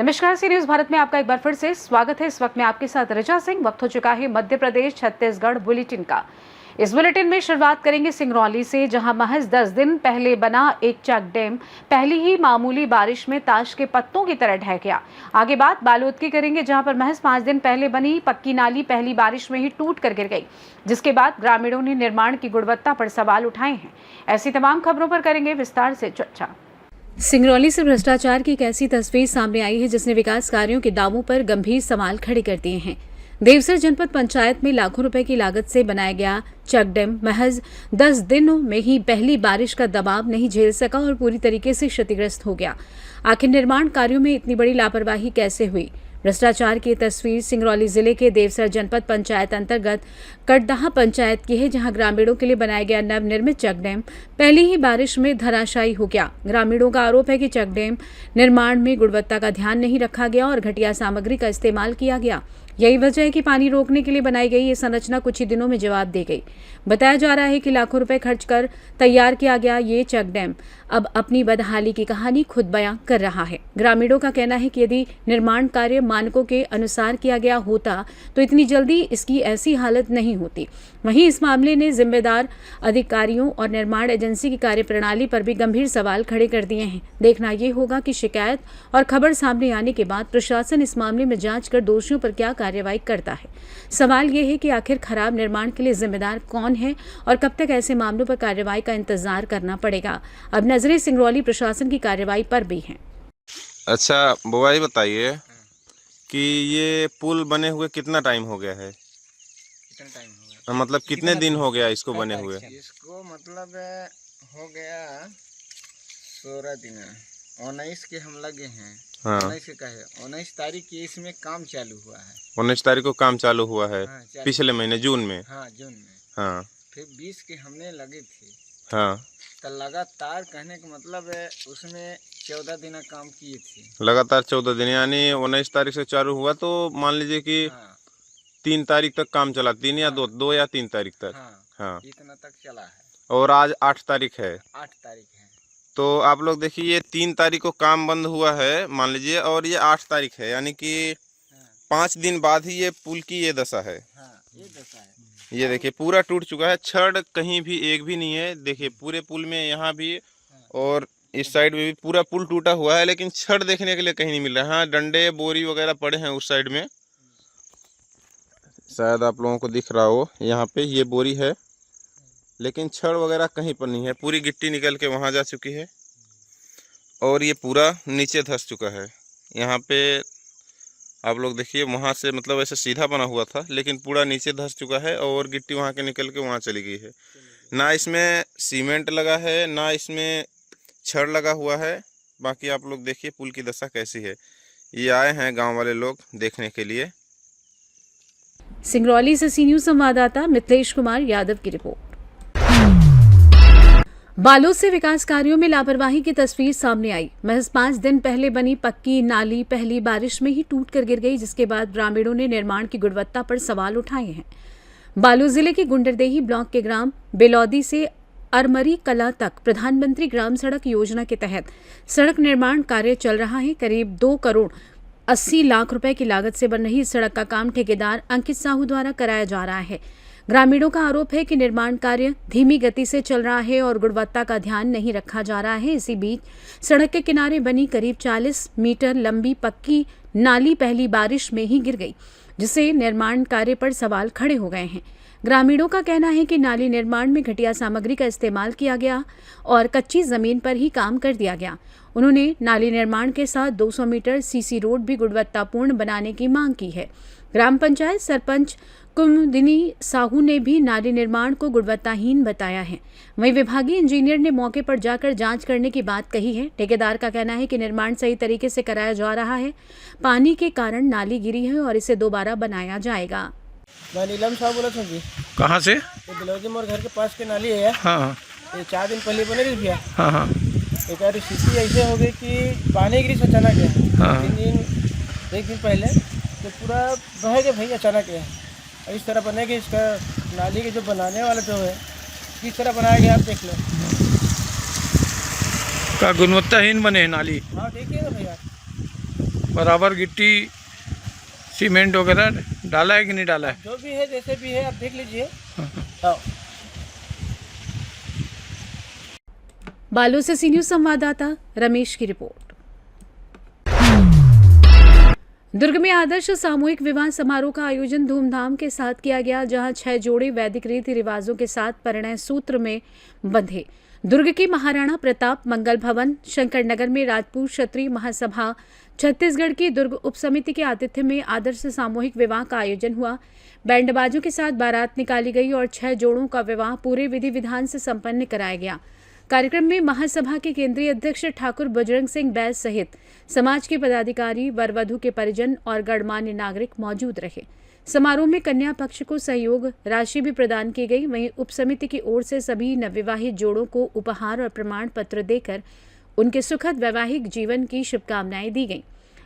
नमस्कार, सी न्यूज भारत में आपका एक बार फिर से स्वागत है। इस वक्त में आपके साथ रजा सिंह। वक्त हो चुका है मध्य प्रदेश छत्तीसगढ़ बुलेटिन का। इस बुलेटिन में शुरुआत करेंगे सिंगरौली से, जहां महज 10 दिन पहले बना एक चेक डैम पहली ही मामूली बारिश में ताश के पत्तों की तरह ढह गया। आगे बात बालोद की करेंगे, जहां पर महज 5 दिन पहले बनी पक्की नाली पहली बारिश में ही टूट कर गिर गई, जिसके बाद ग्रामीणों ने निर्माण की गुणवत्ता पर सवाल उठाए हैं। ऐसी तमाम खबरों पर करेंगे विस्तार से चर्चा। सिंगरौली से भ्रष्टाचार की एक ऐसी तस्वीर सामने आई है जिसने विकास कार्यों के दावों पर गंभीर सवाल खड़े कर दिए हैं। देवसर जनपद पंचायत में लाखों रुपए की लागत से बनाया गया चेक डैम महज 10 दिनों में ही पहली बारिश का दबाव नहीं झेल सका और पूरी तरीके से क्षतिग्रस्त हो गया। आखिर निर्माण कार्यों में इतनी बड़ी लापरवाही कैसे हुई? भ्रष्टाचार की तस्वीर सिंगरौली जिले के देवसर जनपद पंचायत अंतर्गत कटदाहा पंचायत की है, जहां ग्रामीणों के लिए बनाया गया नवनिर्मित चेक डैम पहली ही बारिश में धराशायी हो गया। ग्रामीणों का आरोप है कि चेक डैम निर्माण में गुणवत्ता का ध्यान नहीं रखा गया और घटिया सामग्री का इस्तेमाल किया गया। यही वजह है कि पानी रोकने के लिए बनाई गई ये संरचना कुछ ही दिनों में जवाब दे गई। बताया जा रहा है कि लाखों रुपए खर्च कर तैयार किया गया ये चेक डैम अब अपनी बदहाली की कहानी खुद बयां कर रहा है। ग्रामीणों का कहना है कि यदि निर्माण कार्य मानकों के अनुसार किया गया होता तो इतनी जल्दी इसकी ऐसी हालत नहीं होती। वहीं इस मामले ने जिम्मेदार अधिकारियों और निर्माण एजेंसी की कार्यप्रणाली पर भी गंभीर सवाल खड़े कर दिए हैं। देखना ये होगा कि शिकायत और खबर सामने आने के बाद प्रशासन इस मामले में जांच कर दोषियों पर क्या कार्रवाई करता है। सवाल ये है कि आखिर खराब निर्माण के लिए जिम्मेदार कौन है और कब तक ऐसे मामलों पर कार्रवाई का इंतजार करना पड़ेगा। अब नजरें सिंगरौली प्रशासन की कार्रवाई पर भी हैं। अच्छा बुआ, ये बताइए कि ये पुल बने हुए कितना टाइम हो गया है? कितना टाइम हो गया? मतलब कितने दिन हो गया इसको बने हुए? इसको मतलब हो गया 16 दिन। 19 के हम लगे हैं। हाँ। 19 के कहे 19 तारीख की इसमें काम चालू हुआ है। 19 तारीख को काम चालू हुआ है। हाँ, पिछले महीने जून में। हाँ, जून में। हाँ। फिर 20 के हमने लगे थे। हाँ। तो लगातार कहने का मतलब है उसमें 14 दिन काम किए थे। लगातार 14 दिन, यानी 19 तारीख से चालू हुआ तो मान लीजिए कि हाँ, 3 तारीख तक काम चला। 3 या 2 या 3 तारीख तक। हाँ, हाँ। इतना तक चला है। और आज 8 तारीख है। 8 तारीख है। तो आप लोग देखिए, ये 3 तारीख को काम बंद हुआ है मान लीजिए, और ये 8 तारीख है, यानी कि 5 दिन बाद ही ये पुल की ये दशा है। हाँ, ये दशा है। ये देखिए पूरा टूट चुका है। छड़ कहीं भी एक भी नहीं है। देखिए पूरे पुल में यहाँ भी और इस साइड में भी पूरा पुल टूटा हुआ है, लेकिन छड़ देखने के लिए कहीं नहीं मिल रहा है। हाँ, डंडे बोरी वगैरह पड़े हैं उस साइड में, शायद आप लोगों को दिख रहा हो। यहाँ पे ये बोरी है, लेकिन छड़ वगैरह कहीं पर नहीं है। पूरी गिट्टी निकल के वहाँ जा चुकी है और ये पूरा नीचे धंस चुका है। यहाँ पे आप लोग देखिए, वहाँ से मतलब ऐसे सीधा बना हुआ था, लेकिन पूरा नीचे धंस चुका है और गिट्टी वहाँ के निकल के वहाँ चली गई है। ना इसमें सीमेंट लगा है, ना इसमें छड़ लगा हुआ है। बाकी आप लोग देखिए पुल की दशा कैसी है। ये आए हैं गांव वाले लोग देखने के लिए। सिंगरौली से सी न्यूज संवाददाता मिथिलेश कुमार यादव की रिपोर्ट। बालोद से विकास कार्यों में लापरवाही की तस्वीर सामने आई। महज 5 दिन पहले बनी पक्की नाली पहली बारिश में ही टूट कर गिर गई, जिसके बाद ग्रामीणों ने निर्माण की गुणवत्ता पर सवाल उठाए हैं। बालोद जिले के गुंडरदेही ब्लॉक के ग्राम बेलौदी से अरमरी कला तक प्रधानमंत्री ग्राम सड़क योजना के तहत सड़क निर्माण कार्य चल रहा है। करीब 2 करोड़ 80 लाख रुपए की लागत से बन रही इस सड़क का काम ठेकेदार अंकित साहू द्वारा कराया जा रहा है। ग्रामीणों का आरोप है कि निर्माण कार्य धीमी गति से चल रहा है और गुणवत्ता का ध्यान नहीं रखा जा रहा है। इसी बीच सड़क के किनारे बनी करीब 40 मीटर लंबी पक्की नाली पहली बारिश में ही गिर गई, जिससे निर्माण कार्य पर सवाल खड़े हो गए हैं। ग्रामीणों का कहना है कि नाली निर्माण में घटिया सामग्री का इस्तेमाल किया गया और कच्ची जमीन पर ही काम कर दिया गया। उन्होंने नाली निर्माण के साथ 200 मीटर सीसी रोड भी गुणवत्तापूर्ण बनाने की मांग की है। ग्राम पंचायत सरपंच कुमुदिनी साहू ने भी नाली निर्माण को गुणवत्ताहीन बताया है। वहीं विभागीय इंजीनियर ने मौके पर जाकर जांच करने की बात कही है। ठेकेदार का कहना है कि निर्माण सही तरीके से कराया जा रहा है। पानी के कारण नाली गिरी है और इसे दोबारा बनाया जाएगा। मैं नीलम साहब बोला था जी। कहाँ से? ये बिलौदी मोर घर के पास की नाली है। हाँ ये 4 दिन पहले बने रही भैया। हाँ हाँ एक बार स्थिति ऐसे हो गई कि पानी गिरी से अचानक है। हाँ। 1 दिन पहले तो पूरा बह गया भाई अचानक है। इस तरह बनेगी, इसका नाली के जो बनाने वाला जो है किस तरह बनाया गया आप देख लो। का गुणवत्ताहीन बने नाली। हाँ देखिए ना भैया। बराबर गिट्टी सीमेंट वगैरह डाला है कि नहीं डाला है? जो भी है जैसे भी है आप देख लीजिए। हाँ। बालोद से सी न्यूज संवाददाता रमेश की रिपोर्ट। दुर्ग में आदर्श सामूहिक विवाह समारोह का आयोजन धूमधाम के साथ किया गया, जहां 6 जोड़े वैदिक रीति रिवाजों के साथ परिणय सूत्र में बंधे। दुर्ग के महाराणा प्रताप मंगल भवन, शंकर नगर में राजपूत क्षत्रिय महासभा, छत्तीसगढ़ की दुर्ग उप समिति के आतिथ्य में आदर्श सामूहिक विवाह का आयोजन हुआ। बैंडबाजों के साथ बारात निकाली गई और 6 जोड़ों का विवाह पूरे विधि विधान से संपन्न कराया गया। कार्यक्रम में महासभा के केंद्रीय अध्यक्ष ठाकुर बजरंग सिंह बैस सहित समाज के पदाधिकारी, वर वधू के परिजन और गणमान्य नागरिक मौजूद रहे। समारोह में कन्या पक्ष को सहयोग राशि भी प्रदान की गई। वहीं उप समिति की ओर से सभी नवविवाहित जोड़ों को उपहार और प्रमाण पत्र देकर उनके सुखद वैवाहिक जीवन की शुभकामनाएं दी गईं।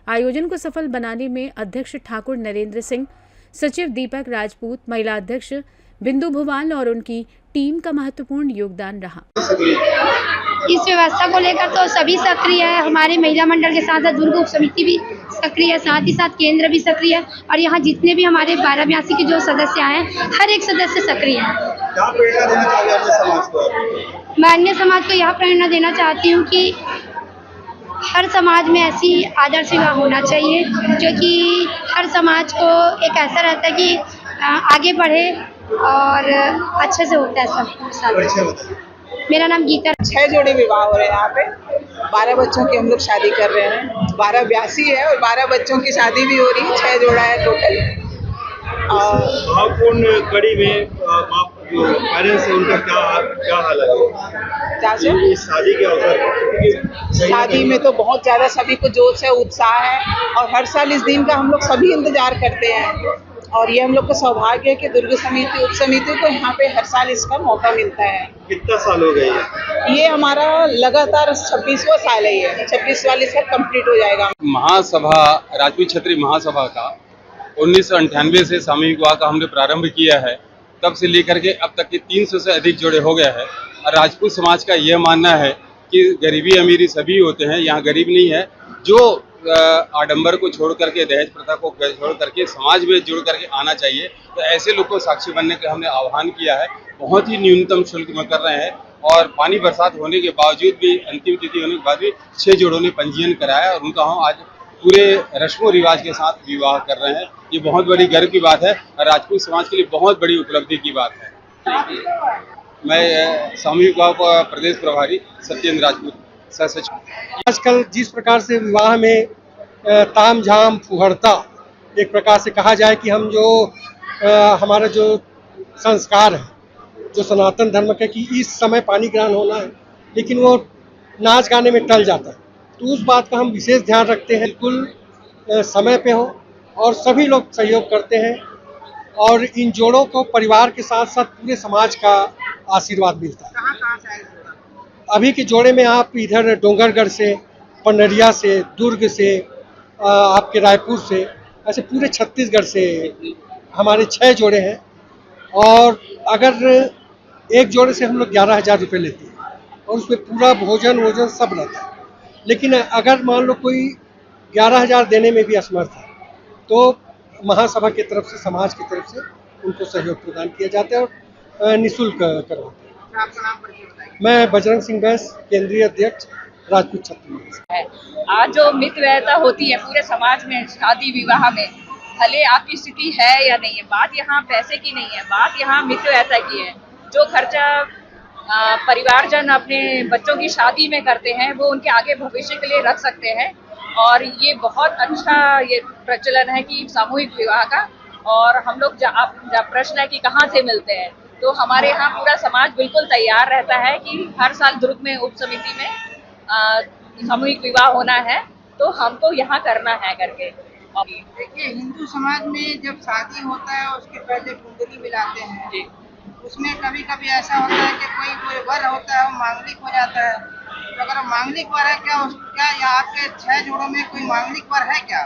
आयोजन को सफल बनाने में अध्यक्ष ठाकुर नरेंद्र सिंह, सचिव दीपक राजपूत, महिला अध्यक्ष बिंदु भुवाल और उनकी टीम का महत्वपूर्ण योगदान रहा। इस व्यवस्था को लेकर तो सभी सक्रिय है। हमारे महिला मंडल के साथ दुर्ग उप समिति भी सक्रिय है, साथ ही साथ केंद्र भी सक्रिय है और यहाँ जितने भी हमारे 1282 के जो सदस्य हैं, हर एक सदस्य सक्रिय है। क्या प्रेरणा देना चाहिए अन्य समाज को? मैं अन्य समाज को यह प्रेरणा देना चाहती हूँ कि हर समाज में ऐसी आदर्श विवाह होना चाहिए, जो कि हर समाज को एक ऐसा रहता है कि आगे बढ़े और अच्छे से होता है सब। मेरा नाम गीता। 6 जोड़े विवाह हो रहे हैं यहाँ पे। 12 बच्चों की हम लोग शादी कर रहे हैं। 1282 है और 12 बच्चों की शादी भी हो रही है। 6 जोड़ा है टोटल। भावपूर्ण कड़ी में जो पेरेंट्स है उनका क्या हाल है इस शादी के अवसर पर? शादी में तो बहुत ज़्यादा सभी को जोश है, उत्साह है और हर साल इस दिन का हम लोग सभी इंतजार करते हैं। और ये हम लोग का सौभाग्य है कि दुर्ग समिति, उप समिति को यहाँ पे हर साल इसका मौका मिलता है। कितना साल हो गए है? ये हमारा लगातार 26वां साल है। ये 26 वाले साल कंप्लीट हो जाएगा। महासभा, राजपूत क्षत्रिय महासभा का 1998 से सामूहिक विवाह का हमने प्रारंभ किया है। तब से लेकर के अब तक के 300 से अधिक जोड़े हो गए हैं। और राजपूत समाज का यह मानना है कि गरीबी अमीरी सभी होते हैं, यहाँ गरीब नहीं है। जो आडंबर को छोड़ करके, दहेज प्रथा को छोड़ करके समाज में जुड़ करके आना चाहिए, तो ऐसे लोग को साक्षी बनने का हमने आह्वान किया है। बहुत ही न्यूनतम शुल्क में कर रहे हैं और पानी बरसात होने के बावजूद भी, अंतिम तिथि होने के बाद भी 6 जोड़ों ने पंजीयन कराया और उनका हम आज पूरे रस्मों रिवाज के साथ विवाह कर रहे हैं। ये बहुत बड़ी गर्व की बात है और राजपूत समाज के लिए बहुत बड़ी उपलब्धि की बात है। मैं सामूहिक विवाह का प्रदेश प्रभारी सत्येंद्र राजपूत सचिव। आजकल जिस प्रकार से विवाह में ताम झाम फुहड़ता, एक प्रकार से कहा जाए कि हम जो हमारा जो संस्कार है, जो सनातन धर्म का कि इस समय पानी ग्रहण होना है, लेकिन वो नाच गाने में टल जाता है। तो उस बात का हम विशेष ध्यान रखते हैं, बिल्कुल समय पे हो और सभी लोग सहयोग करते हैं और इन जोड़ों को परिवार के साथ साथ पूरे समाज का आशीर्वाद मिलता है। कहाँ से आए? अभी के जोड़े में आप इधर डोंगरगढ़ से, पंडरिया से, दुर्ग से, आपके रायपुर से, ऐसे पूरे छत्तीसगढ़ से हमारे 6 जोड़े हैं। और अगर एक जोड़े से हम लोग 11,000 रुपये लेते हैं और उसमें पूरा भोजन वोजन सब रहता है। लेकिन अगर मान लो कोई 11,000 देने में भी असमर्थ है तो महासभा की तरफ से, समाज की तरफ से उनको सहयोग प्रदान किया जाता है और निःशुल्क करवाते हैं। आपका नाम परिचय बताइए। मैं बजरंग सिंह बैस, केंद्रीय अध्यक्ष राजपूत क्षत्रिय। आज जो मितव्ययता होती है पूरे समाज में, शादी विवाह में, भले आपकी स्थिति है या नहीं है, बात यहाँ पैसे की नहीं है, बात यहाँ मितव्ययता की है। जो खर्चा परिवारजन अपने बच्चों की शादी में करते हैं वो उनके आगे भविष्य के लिए रख सकते हैं। और ये बहुत अच्छा ये प्रचलन है कि सामूहिक विवाह का। और हम लोग प्रश्न है कि कहाँ से मिलते हैं, तो हमारे यहाँ पूरा समाज बिल्कुल तैयार रहता है कि हर साल दुर्ग में उप समिति में सामूहिक विवाह होना है तो हमको यहाँ करना है करके। देखिए, हिंदू समाज में जब शादी होता है उसके पहले कुंडली मिलाते हैं जी। उसमें कभी कभी ऐसा होता है कि कोई वर होता है वो मांगलिक हो जाता है। तो अगर मांगलिक वर है क्या या आपके 6 जोड़ों में कोई मांगलिक वर है क्या?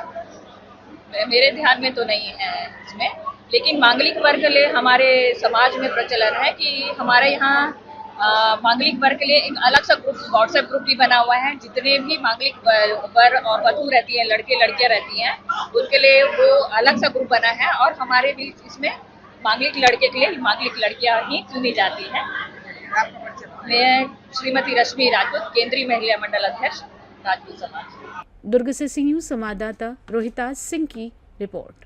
मेरे ध्यान में तो नहीं है इसमें, लेकिन मांगलिक वर के लिए हमारे समाज में प्रचलन है कि हमारे यहाँ मांगलिक वर के लिए एक अलग सा ग्रुप, व्हाट्सएप ग्रुप भी बना हुआ है। जितने भी मांगलिक वर और वधू रहती हैं, लड़के लड़कियां रहती हैं, उनके लिए वो अलग सा ग्रुप बना है। और हमारे बीच इसमें मांगलिक लड़के के लिए मांगलिक लड़कियां ही चुनी जाती हैं। मैं श्रीमती रश्मि राजपूत, केंद्रीय महिला मंडल अध्यक्ष, राजपूत समाज। दुर्ग से सी न्यूज संवाददाता रोहिताज सिंह की रिपोर्ट।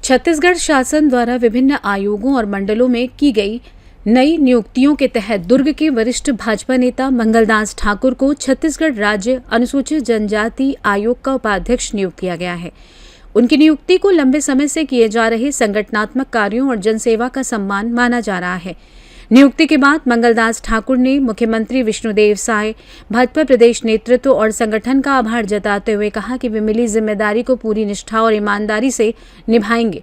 छत्तीसगढ़ शासन द्वारा विभिन्न आयोगों और मंडलों में की गई नई नियुक्तियों के तहत दुर्ग के वरिष्ठ भाजपा नेता मंगलदास ठाकुर को छत्तीसगढ़ राज्य अनुसूचित जनजाति आयोग का उपाध्यक्ष नियुक्त किया गया है। उनकी नियुक्ति को लंबे समय से किए जा रहे संगठनात्मक कार्यों और जनसेवा का सम्मान माना जा रहा है। नियुक्ति के बाद मंगलदास ठाकुर ने मुख्यमंत्री विष्णुदेव साय, भाजपा प्रदेश नेतृत्व और संगठन का आभार जताते हुए कहा कि वे मिली जिम्मेदारी को पूरी निष्ठा और ईमानदारी से निभाएंगे।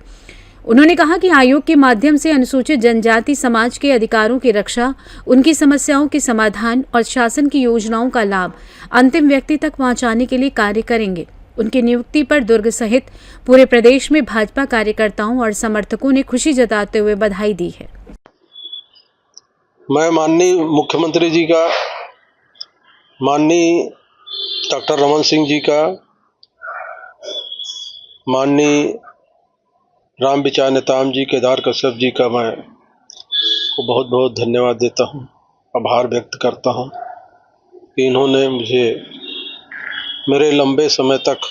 उन्होंने कहा कि आयोग के माध्यम से अनुसूचित जनजाति समाज के अधिकारों की रक्षा, उनकी समस्याओं के समाधान और शासन की योजनाओं का लाभ अंतिम व्यक्ति तक पहुंचाने के लिए कार्य करेंगे। उनकी नियुक्ति पर दुर्ग सहित पूरे प्रदेश में भाजपा कार्यकर्ताओं और समर्थकों ने खुशी जताते हुए बधाई दी है। मैं माननीय मुख्यमंत्री जी का, माननीय डॉक्टर रमन सिंह जी का, माननीय राम विचार नेताम जी, केदार कश्यप जी का मैं को बहुत बहुत धन्यवाद देता हूं, आभार व्यक्त करता हूं कि इन्होंने मुझे मेरे लंबे समय तक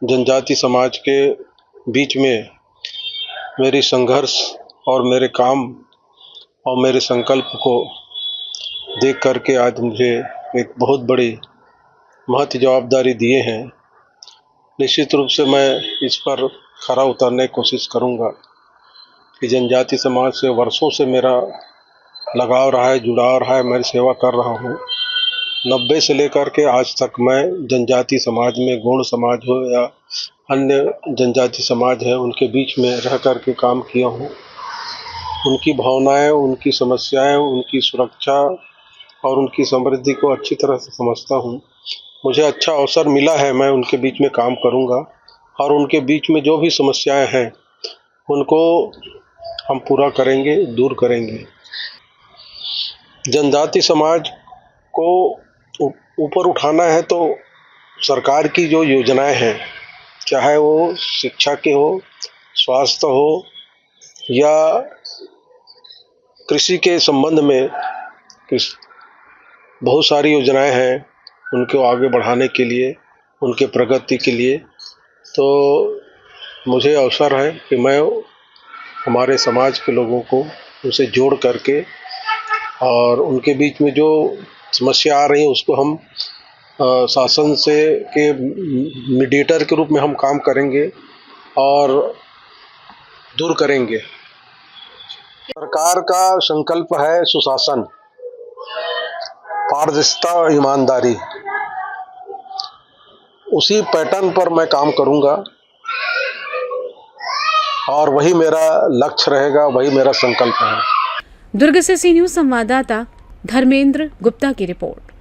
जनजाति समाज के बीच में मेरी संघर्ष और मेरे काम और मेरे संकल्प को देख करके आज मुझे एक बहुत बड़ी महत्व जवाबदारी दिए हैं। निश्चित रूप से मैं इस पर खरा उतरने की कोशिश करूंगा कि जनजाति समाज से वर्षों से मेरा लगाव रहा है, जुड़ाव रहा है, मैं सेवा कर रहा हूं। 90 से लेकर के आज तक मैं जनजाति समाज में, गौड़ समाज हो या अन्य जनजाति समाज है, उनके बीच में रह कर के काम किया हूँ। उनकी भावनाएं, उनकी समस्याएं, उनकी सुरक्षा और उनकी समृद्धि को अच्छी तरह से समझता हूँ। मुझे अच्छा अवसर मिला है, मैं उनके बीच में काम करूँगा और उनके बीच में जो भी समस्याएं हैं उनको हम पूरा करेंगे, दूर करेंगे। जनजाति समाज को ऊपर उठाना है तो सरकार की जो योजनाएं हैं, चाहे वो शिक्षा के हो, स्वास्थ्य हो या कृषि के संबंध में, बहुत सारी योजनाएं हैं उनको आगे बढ़ाने के लिए, उनके प्रगति के लिए। तो मुझे अवसर है कि मैं हमारे समाज के लोगों को उनसे जोड़ करके और उनके बीच में जो समस्या आ रही है उसको हम शासन से के मीडिएटर के रूप में हम काम करेंगे और दूर करेंगे। सरकार का संकल्प है सुशासन, पारदर्शिता और ईमानदारी। उसी पैटर्न पर मैं काम करूंगा और वही मेरा लक्ष्य रहेगा, वही मेरा संकल्प है। दुर्ग से सी न्यूज संवाददाता धर्मेंद्र गुप्ता की रिपोर्ट।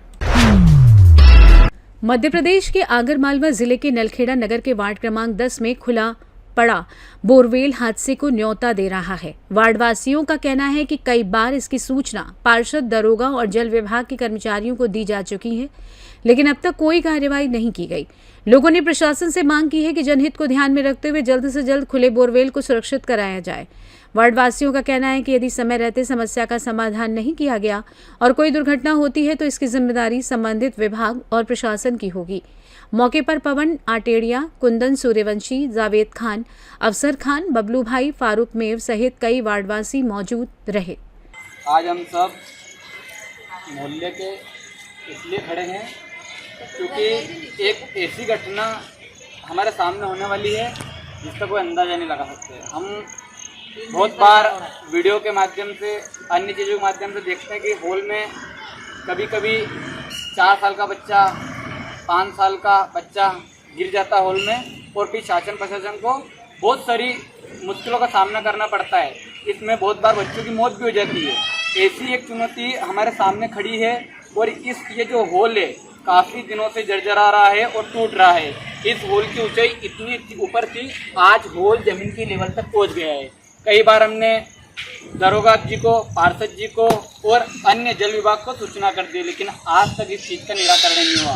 मध्य प्रदेश के आगरमालवा जिले के नलखेड़ा नगर के वार्ड क्रमांक 10 में खुला पड़ा बोरवेल हादसे को न्योता दे रहा है। वार्डवासियों का कहना है कि कई बार इसकी सूचना पार्षद, दरोगा और जल विभाग के कर्मचारियों को दी जा चुकी है, लेकिन अब तक कोई कार्यवाही नहीं की गई। लोगों ने प्रशासन से मांग की है कि जनहित को ध्यान में रखते हुए जल्द से जल्द खुले बोरवेल को सुरक्षित कराया जाए। वार्डवासियों का कहना है कि यदि समय रहते समस्या का समाधान नहीं किया गया और कोई दुर्घटना होती है तो इसकी जिम्मेदारी संबंधित विभाग और प्रशासन की होगी। मौके पर पवन आटेड़िया, कुंदन सूर्यवंशी, जावेद खान, अफसर खान, बबलू भाई, फारूक मेव सहित कई वार्डवासी मौजूद रहे। आज हम सब मोहल्ले के इसलिए खड़े हैं क्योंकि एक ऐसी घटना हमारे सामने होने वाली है जिसका कोई अंदाज़ा नहीं लगा सकते। हम बहुत बार वीडियो के माध्यम से, अन्य चीज़ों के माध्यम से देखते हैं कि हॉल में कभी कभी 4 साल का बच्चा, 5 साल का बच्चा गिर जाता है हॉल में और फिर शासन प्रशासन को बहुत सारी मुश्किलों का सामना करना पड़ता है। इसमें बहुत बार बच्चों की मौत भी हो जाती है। ऐसी एक चुनौती हमारे सामने खड़ी है और ये जो हॉल है काफ़ी दिनों से जर्जरा रहा है और टूट रहा है। इस हॉल की ऊंचाई इतनी ऊपर थी, आज हॉल ज़मीन की लेवल तक पहुंच गया है। कई बार हमने दरोगा जी को, पार्षद जी को और अन्य जल विभाग को सूचना कर दी, लेकिन आज तक इस चीज़ का निराकरण नहीं हुआ।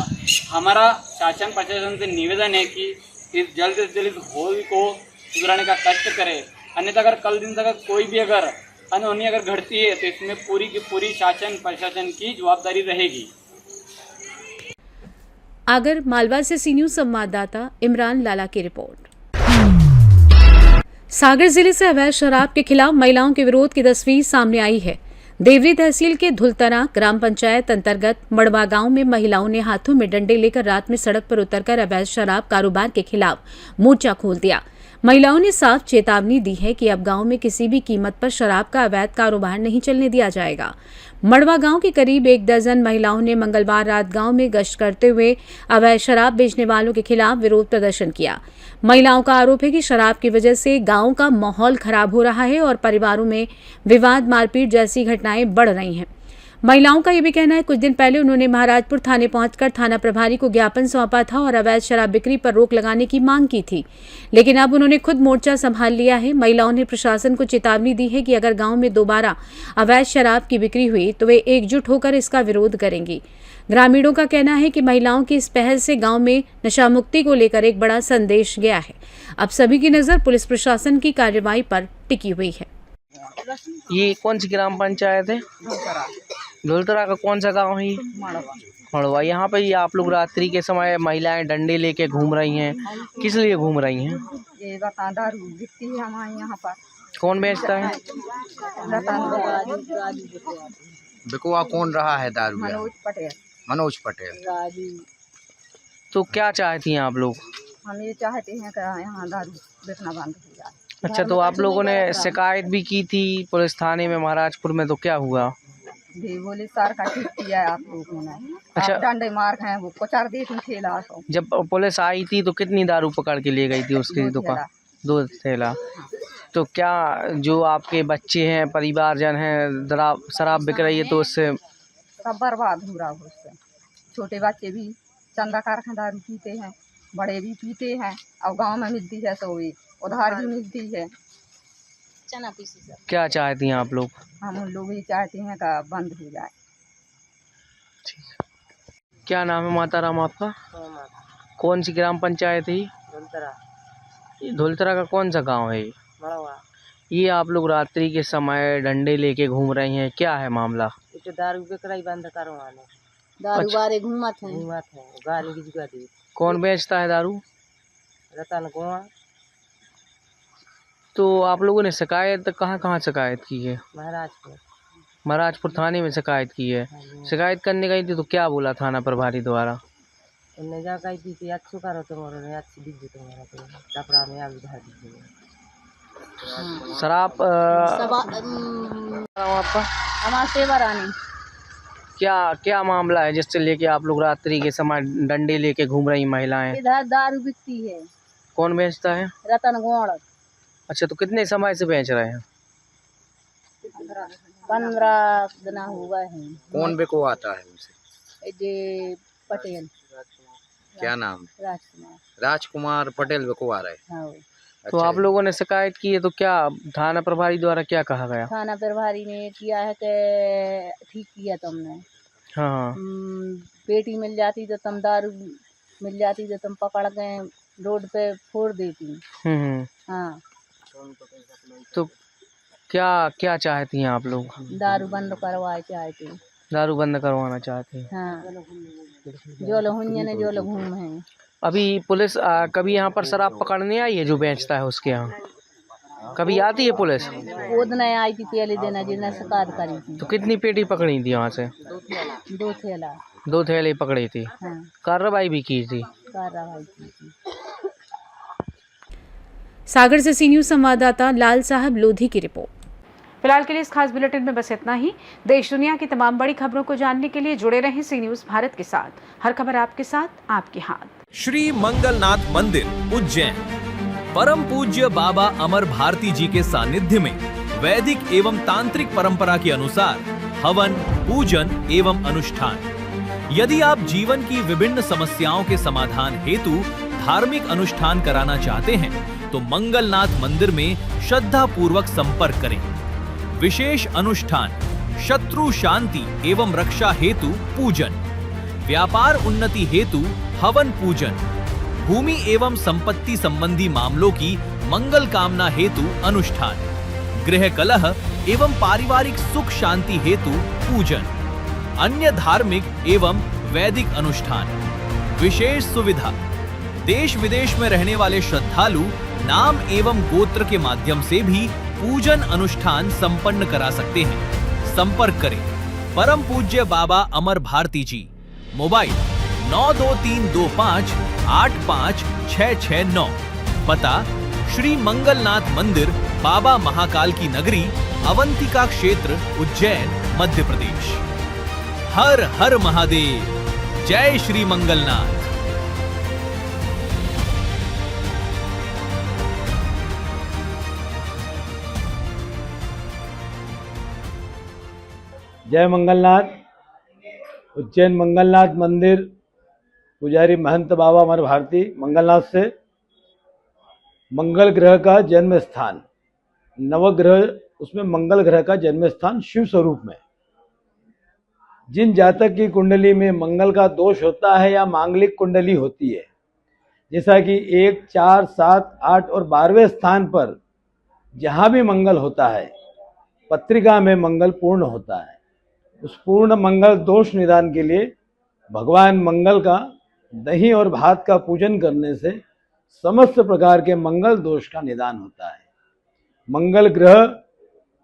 हमारा शासन प्रशासन से निवेदन है कि इस जल्द से जल्द होल को सुधारने का कष्ट करे, अन्यथा अगर कल दिन तक कोई भी अगर अनहोनी अगर घटती है तो इसमें पूरी की पूरी शासन प्रशासन की जवाबदारी रहेगी। आगर मालवा से सी न्यूज़ संवाददाता इमरान लाला की रिपोर्ट। सागर जिले से अवैध शराब के खिलाफ महिलाओं के विरोध की तस्वीर सामने आई है। देवरी तहसील के धुलतरा ग्राम पंचायत अंतर्गत मड़वा गांव में महिलाओं ने हाथों में डंडे लेकर रात में सड़क पर उतरकर अवैध शराब कारोबार के खिलाफ मोर्चा खोल दिया। महिलाओं ने साफ चेतावनी दी है कि अब गांव में किसी भी कीमत पर शराब का अवैध कारोबार नहीं चलने दिया जाएगा। मड़वा गांव के करीब 1 दर्जन महिलाओं ने मंगलवार रात गांव में गश्त करते हुए अवैध शराब बेचने वालों के खिलाफ विरोध प्रदर्शन किया। महिलाओं का आरोप है कि शराब की वजह से गांव का माहौल खराब हो रहा है और परिवारों में विवाद, मारपीट जैसी घटनाएं बढ़ रही हैं। महिलाओं का ये भी कहना है कुछ दिन पहले उन्होंने महाराजपुर थाने पहुंचकर थाना प्रभारी को ज्ञापन सौंपा था और अवैध शराब बिक्री पर रोक लगाने की मांग की थी, लेकिन अब उन्होंने खुद मोर्चा संभाल लिया है। महिलाओं ने प्रशासन को चेतावनी दी है कि अगर गांव में दोबारा अवैध शराब की बिक्री हुई तो वे एकजुट होकर इसका विरोध करेंगी। ग्रामीणों का कहना है कि महिलाओं की इस पहल से गांव में नशा मुक्ति को लेकर एक बड़ा संदेश गया है। अब सभी की नजर पुलिस प्रशासन की कार्रवाई पर टिकी हुई है। ये कौन सी ग्राम पंचायत है? धुलतरा का कौन सा गांव है? मड़वा। यहाँ पर आप लोग रात्रि के समय महिलाएं डंडे लेके घूम रही हैं, किस लिए घूम रही हैं? ये दारू बिकती है हमारे यहाँ पर। कौन बेचता है? बिकवा कौन रहा है दारू? मनोज पटेल। तो क्या चाहती हैं आप लोग? हम ये चाहते हैं कि यहाँ दारू बेचना बंद हो जाए। अच्छा, तो आप लोगों ने शिकायत भी की थी पुलिस थाने में महाराजपुर में, तो क्या हुआ? बोले सर का ठीक किया है आप लोगों ने। अच्छा, डंडे मार हैं वो कुचार दे ठेला। जब पुलिस आई थी तो कितनी दारू पकड़ के ले गई थी उसकी दुकान? 2 थैला। तो क्या जो आपके बच्चे हैं, परिवारजन हैं, शराब बिक रही है तो उससे सब बर्बाद हो रहा है। उससे छोटे बच्चे भी चंदा कारखाना दारू पीते हैं, बड़े भी पीते हैं, और गांव में मिलती है तो भी उधार भी मिलती है। चना पीसी सब। क्या चाहती हैं आप लोग? हम लोग ये चाहते हैं कि बंद हो जाए। क्या नाम है माता राम आपका? कौन सी ग्राम पंचायत है? धुलतरा का कौन सा गांव है? ये आप लोग रात्रि के समय डंडे लेके घूम रही हैं, क्या है मामला? तो दारू बिक्री बंद करवाने। दारू बारे घूमत है गाड़ी की जगह। कौन बेचता है दारू? रतन कुमार। तो आप लोगों ने शिकायत कहाँ शिकायत की है? महाराजपुर थाने में शिकायत की है। शिकायत करने गई थी तो क्या बोला थाना प्रभारी द्वारा? उन्हें जा कही थी कि अच्छी करो तुम्हारे अच्छी दीजिए तुम्हारा कपड़ा में आगे बढ़ा दीजिए। शराब आपका? हमारा सेवा रानी। क्या मामला है जिससे लेके आप लोग रात्रि के समय डंडे लेके घूम रही महिलाएं? इधर दारू बिकती है। कौन बेचता है? रतन गोड़। अच्छा, तो कितने समय से बेच रहे हैं? 15 दिन हुआ है। कौन बिकवाता है उनसे? ये पटेल। क्या नाम? राजकुमार। राजकुमार पटेल बिकवा रहे। हाँ। तो आप लोगों ने शिकायत की है तो क्या थाना प्रभारी द्वारा क्या कहा गया? थाना प्रभारी ने किया है कि ठीक किया तुमने। हाँ। बेटी मिल जाती तो तुम दारू मिल जाती तो तुम पकड़ के रोड पे फोड़ देती। हाँ। तो क्या चाहती हैं आप लोग? दारू बंद करवाए चाहते। दारू बंद करवाना चाहते हैं। हाँ। जो लोग ने जो लोग घूम हैं। अभी पुलिस कभी यहाँ पर शराब पकड़ने आई है जो बेचता है उसके यहाँ? कभी आती है पुलिस? वो दिन आई थी पहले दिन जिसने शिकायत करी थी। तो कितनी पेटी पकड़ी थी यहाँ से? 2 थैला। 2 थैले पकड़ी थी। हाँ। कार्रवाई भी की थी? कार्रवाई की थी। सागर से सी न्यूज़ संवाददाता लाल साहब लोधी की रिपोर्ट। फिलहाल के लिए इस खास बुलेटिन में बस इतना ही। देश दुनिया की तमाम बड़ी खबरों को जानने के लिए जुड़े रहें सी न्यूज़ भारत के साथ। हर खबर आपके साथ, आपके हाथ। श्री मंगलनाथ मंदिर उज्जैन। परम पूज्य बाबा अमर भारती जी के सानिध्य में वैदिक एवं तांत्रिक परंपरा के अनुसार हवन, पूजन एवं अनुष्ठान। यदि आप जीवन की विभिन्न समस्याओं के समाधान हेतु धार्मिक अनुष्ठान कराना चाहते हैं तो मंगलनाथ मंदिर में श्रद्धा पूर्वक संपर्क करें। विशेष अनुष्ठान, शत्रु शांति एवं रक्षा हेतु पूजन, व्यापार उन्नति हेतु हवन पूजन, भूमि एवं संपत्ति संबंधी मामलों की मंगल कामना हेतु अनुष्ठान, गृह कलह एवं पारिवारिक सुख शांति हेतु पूजन, अन्य धार्मिक एवं वैदिक अनुष्ठान। विशेष सुविधा, देश विदेश में रहने वाले श्रद्धालु नाम एवं गोत्र के माध्यम से भी पूजन अनुष्ठान संपन्न करा सकते हैं। संपर्क करें परम पूज्य बाबा अमर भारती जी, मोबाइल 92325 85669, पता श्री मंगलनाथ मंदिर, बाबा महाकाल की नगरी, अवंतिका क्षेत्र, उज्जैन, मध्य प्रदेश। हर हर महादेव, जय श्री मंगलनाथ। जय मंगलनाथ। उज्जैन मंगलनाथ मंदिर, पुजारी महंत बाबा अमर भारती, मंगलनाथ से। मंगल ग्रह का जन्म स्थान, नवग्रह, उसमें मंगल ग्रह का जन्म स्थान शिव स्वरूप में। जिन जातक की कुंडली में मंगल का दोष होता है या मांगलिक कुंडली होती है, जैसा कि 1, 4, 7, 8 और 12वें स्थान पर जहाँ भी मंगल होता है, पत्रिका में मंगल पूर्ण होता है। उस पूर्ण मंगल दोष निदान के लिए भगवान मंगल का दही और भात का पूजन करने से समस्त प्रकार के मंगल दोष का निदान होता है। मंगल ग्रह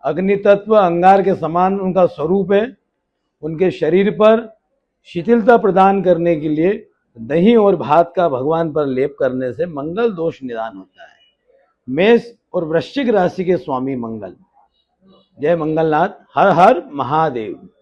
अग्नि तत्व अंगार के समान उनका स्वरूप है। उनके शरीर पर शिथिलता प्रदान करने के लिए दही और भात का भगवान पर लेप करने से मंगल दोष निदान होता है। मेष और वृश्चिक राशि के स्वामी मंगल। जय मंगलनाथ। हर हर महादेव।